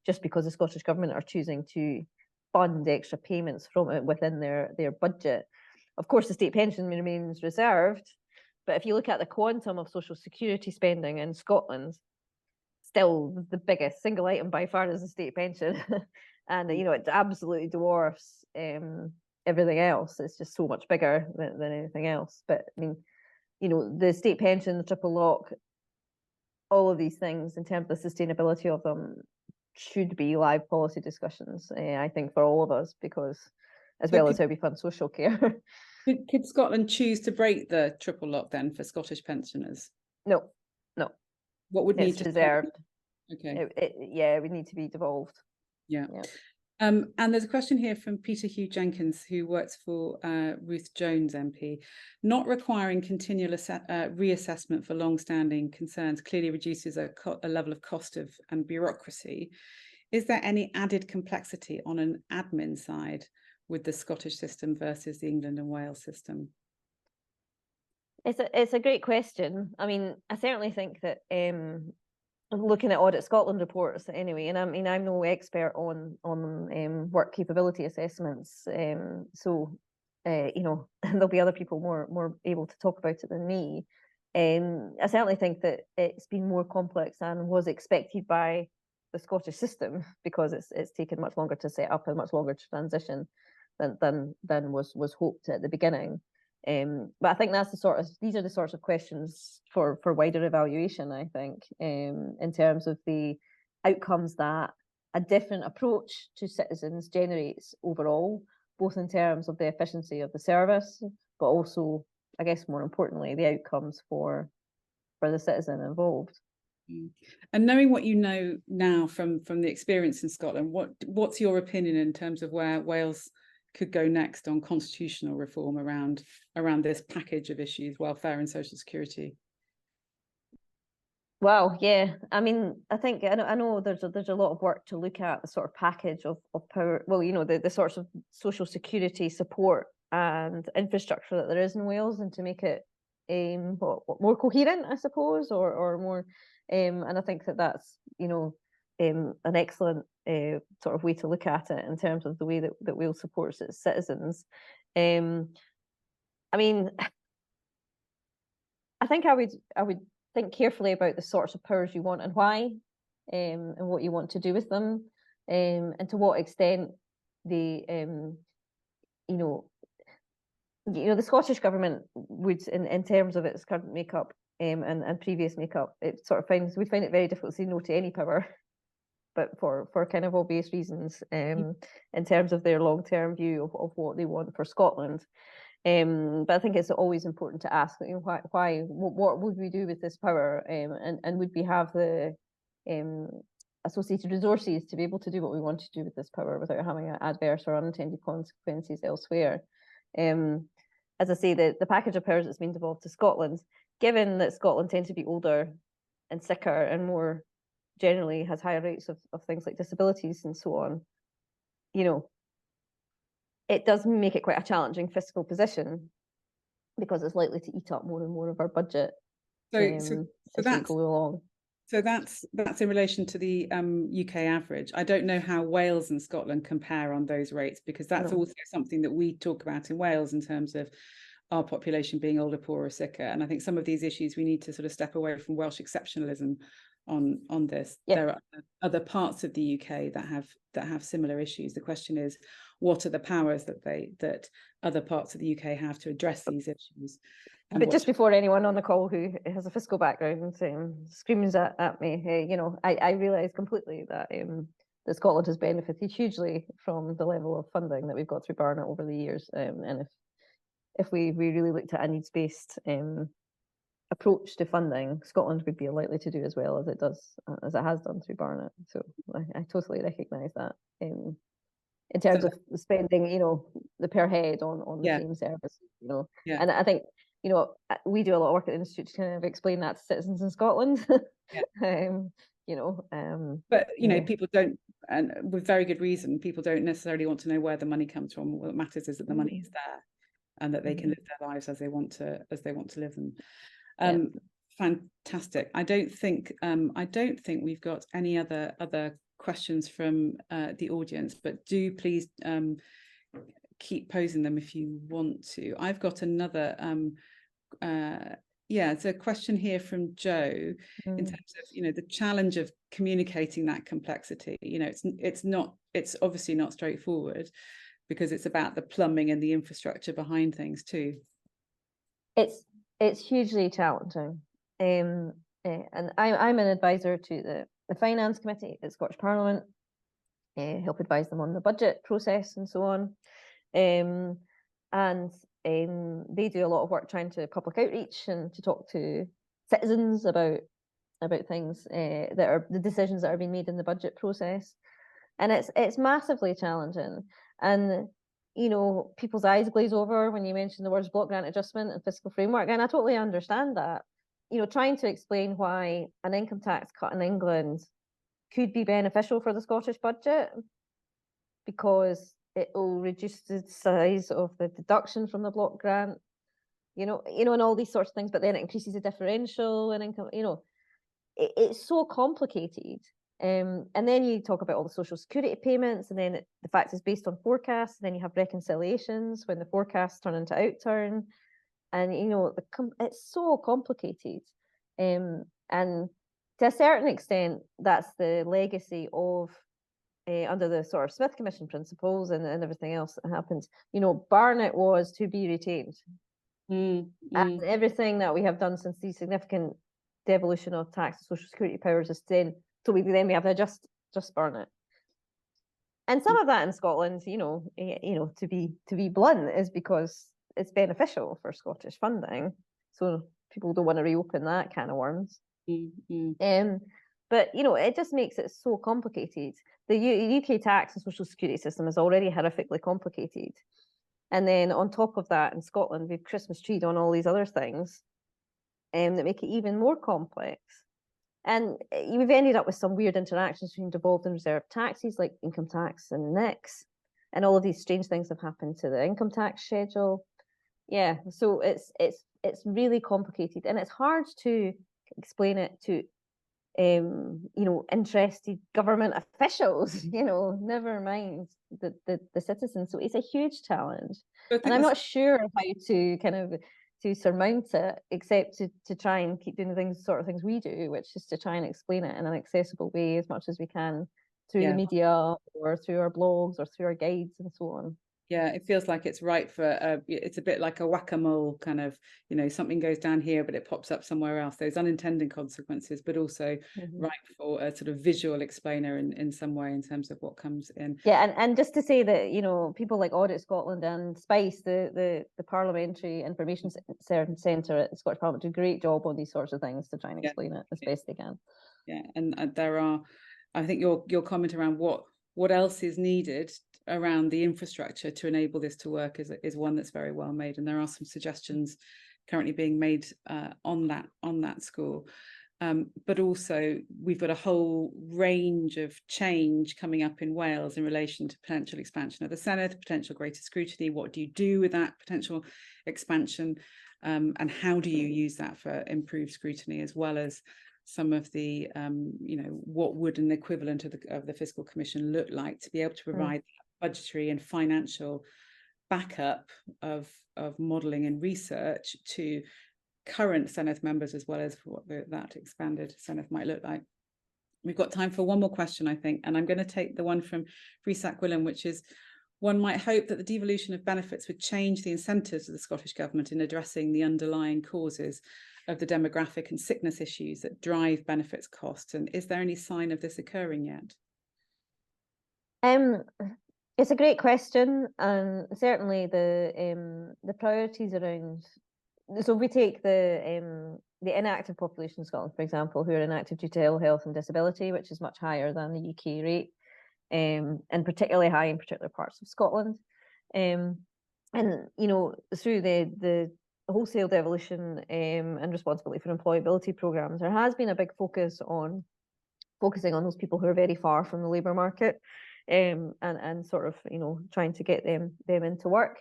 just because the Scottish Government are choosing to fund extra payments from it within their budget. Of course, the state pension remains reserved, but if you look at the quantum of social security spending in Scotland, still the biggest single item by far is the state pension. And it absolutely dwarfs everything else. It's just so much bigger than anything else. But I mean, the state pension, the triple lock, all of these things in terms of the sustainability of them should be live policy discussions, I think, for all of us, because as well as how we fund social care. Could Scotland choose to break the triple lock then for Scottish pensioners? No. What would need it's to reserved? Okay. It would need to be devolved. Yeah. And there's a question here from Peter Hugh Jenkins, who works for Ruth Jones MP. Not requiring continual reassessment for long-standing concerns clearly reduces a level of cost and bureaucracy. Is there any added complexity on an admin side with the Scottish system versus the England and Wales system? It's a great question. I mean, I certainly think that looking at Audit Scotland reports anyway, and I mean, I'm no expert on work capability assessments, so there'll be other people more able to talk about it than me. I certainly think that it's been more complex than was expected by the Scottish system, because it's taken much longer to set up and much longer to transition than was hoped at the beginning. But I think these are the sorts of questions for wider evaluation, I think, in terms of the outcomes that a different approach to citizens generates overall, both in terms of the efficiency of the service, but also, I guess more importantly, the outcomes for the citizen involved. And knowing what you know now from the experience in Scotland, what's your opinion in terms of where Wales could go next on constitutional reform around this package of issues, welfare and social security? Wow, yeah. I mean, I think I know there's a lot of work to look at the sort of package of power. Well, the sorts of social security support and infrastructure that there is in Wales, and to make it more coherent, I suppose, or more. And I think that's an excellent sort of way to look at it in terms of the way that Wales supports its citizens. I mean, I think I would think carefully about the sorts of powers you want and why, and what you want to do with them, and to what extent the the Scottish Government would, in terms of its current makeup and previous makeup, it sort of we find it very difficult to say no to any power, but for kind of obvious reasons, in terms of their long-term view of what they want for Scotland. But I think it's always important to ask, why, what would we do with this power, and would we have the associated resources to be able to do what we want to do with this power without having adverse or unintended consequences elsewhere. As I say, the package of powers that's been devolved to Scotland, given that Scotland tends to be older and sicker and more generally has higher rates of things like disabilities and so on, it does make it quite a challenging fiscal position, because it's likely to eat up more and more of our budget as we go along. So that's in relation to the UK average. I don't know how Wales and Scotland compare on those rates, because that's also something that we talk about in Wales in terms of our population being older, poorer, sicker. And I think some of these issues we need to sort of step away from Welsh exceptionalism on this. There are other parts of the UK that have similar issues. The question is, what are the powers that other parts of the UK have to address these issues? But just before anyone on the call who has a fiscal background screams at me, I realise completely that Scotland has benefited hugely from the level of funding that we've got through Barnett over the years, and if we really looked at a needs-based approach to funding, Scotland would be likely to do as well as it has done through Barnet. So I totally recognise that in terms of spending, the per head on the same service, Yeah. And I think, we do a lot of work at the Institute to kind of explain that to citizens in Scotland. Yeah. But yeah. people don't, and with very good reason, people don't necessarily want to know where the money comes from. What matters is that the money is there, and that they can live their lives as they want to live them. Fantastic. I don't think we've got any other questions from the audience, but do please keep posing them if you want to. I've got another it's a question here from Joe in terms of the challenge of communicating that complexity. It's obviously not straightforward, because it's about the plumbing and the infrastructure behind things too. It's hugely challenging, and I'm an advisor to the Finance Committee at Scottish Parliament, help advise them on the budget process and so on, and they do a lot of work trying to public outreach and to talk to citizens about things that are the decisions that are being made in the budget process, and it's massively challenging. And people's eyes glaze over when you mention the words block grant adjustment and fiscal framework, and I totally understand that. Trying to explain why an income tax cut in England could be beneficial for the Scottish budget because it will reduce the size of the deduction from the block grant, and all these sorts of things, but then it increases the differential in income, it's so complicated. And then you talk about all the social security payments, and then the fact it's based on forecasts, and then you have reconciliations when the forecasts turn into outturn, and it's so complicated. And to a certain extent, that's the legacy of under the sort of Smith Commission principles and everything else that happened. Barnet was to be retained, and everything that we have done since the significant devolution of tax and social security powers is then. So we have to adjust Barnet, and some of that in Scotland, to be blunt, is because it's beneficial for Scottish funding. So people don't want to reopen that can of worms. But it just makes it so complicated. The UK tax and social security system is already horrifically complicated, and then on top of that, in Scotland, we've Christmas treed on all these other things, that make it even more complex. And we've ended up with some weird interactions between devolved and reserved taxes, like income tax and NICs, and all of these strange things have happened to the income tax schedule. Yeah, so it's really complicated, and it's hard to explain it to interested government officials. Never mind the citizens. So it's a huge challenge, and I'm not sure how to kind of to surmount it, except to try and keep doing the sort of things we do, which is to try and explain it in an accessible way as much as we can through the media or through our blogs or through our guides and so on. Yeah, it feels like it's right for it's a bit like a whack-a-mole kind of, something goes down here, but it pops up somewhere else. Those unintended consequences, but also right for a sort of visual explainer in some way in terms of what comes in. Yeah, and just to say that, people like Audit Scotland and SPICE, the Parliamentary Information Centre at the Scottish Parliament, do a great job on these sorts of things to try and explain it as best they can. Yeah, and there are, I think your comment around what else is needed around the infrastructure to enable this to work is one that's very well made, and there are some suggestions currently being made on that score. But also we've got a whole range of change coming up in Wales in relation to potential expansion of the Senedd, potential greater scrutiny. What do you do with that potential expansion, and how do you use that for improved scrutiny, as well as some of the what would an equivalent of the Fiscal Commission look like to be able to provide budgetary and financial backup of modelling and research to current Senedd members, as well as what that expanded Senedd might look like. We've got time for one more question, I think, and I'm going to take the one from Fraser of Allander, which is, one might hope that the devolution of benefits would change the incentives of the Scottish Government in addressing the underlying causes of the demographic and sickness issues that drive benefits costs. And is there any sign of this occurring yet? It's a great question, and certainly the priorities around. So if we take the inactive population in Scotland, for example, who are inactive due to ill health and disability, which is much higher than the UK rate, and particularly high in particular parts of Scotland. And through the wholesale devolution and responsibility for employability programs, there has been a big focusing on those people who are very far from the labour market, and sort of trying to get them into work.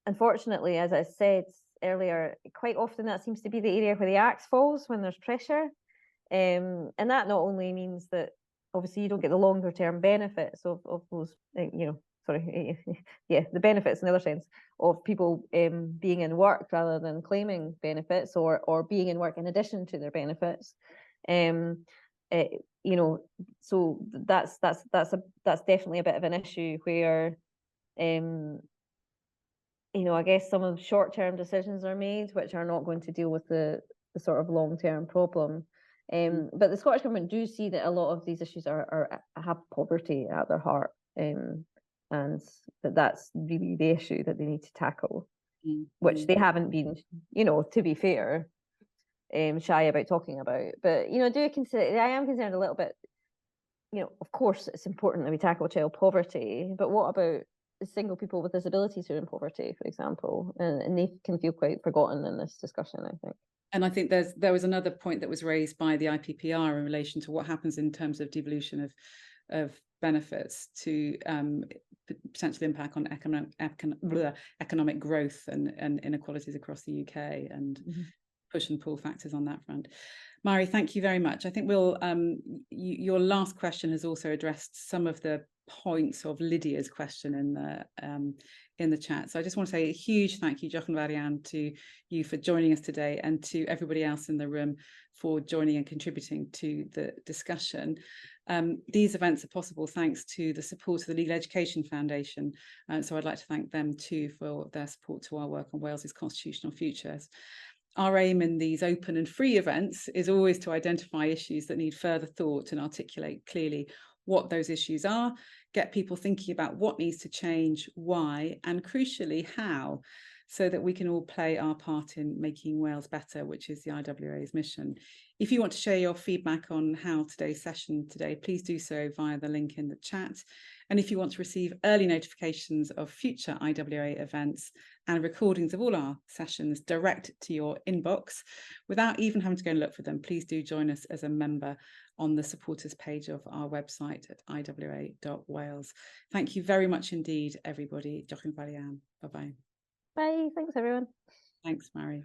Unfortunately, as I said earlier, quite often that seems to be the area where the axe falls when there's pressure, and that not only means that obviously you don't get the longer term benefits of those the benefits in the other sense of people being in work rather than claiming benefits or being in work in addition to their benefits. So that's definitely a bit of an issue where I guess some of short-term decisions are made which are not going to deal with the sort of long-term problem. But the Scottish Government do see that a lot of these issues have poverty at their heart, and that's really the issue that they need to tackle, which they haven't been, to be fair, shy about talking about. But I am concerned a little bit. Of course, it's important that we tackle child poverty, but what about single people with disabilities who are in poverty, for example, and they can feel quite forgotten in this discussion, I think. And I think there was another point that was raised by the IPPR in relation to what happens in terms of devolution of benefits to potential impact on economic growth and inequalities across the UK, and push and pull factors on that front. Mairi, thank you very much. I think your last question has also addressed some of the points of Lydia's question in the chat. So I just want to say a huge thank you, Jochen Varian, to you for joining us today, and to everybody else in the room for joining and contributing to the discussion. These events are possible thanks to the support of the Legal Education Foundation. So I'd like to thank them too for their support to our work on Wales's constitutional futures. Our aim in these open and free events is always to identify issues that need further thought and articulate clearly what those issues are, get people thinking about what needs to change, why, and crucially how, so that we can all play our part in making Wales better, which is the IWA's mission. If you want to share your feedback on how today's session please do so via the link in the chat. And if you want to receive early notifications of future IWA events and recordings of all our sessions direct to your inbox, without even having to go and look for them, please do join us as a member on the supporters page of our website at iwa.wales. Thank you very much indeed, everybody. Jochen Varian. Bye-bye. Bye. Thanks, everyone. Thanks, Mairi.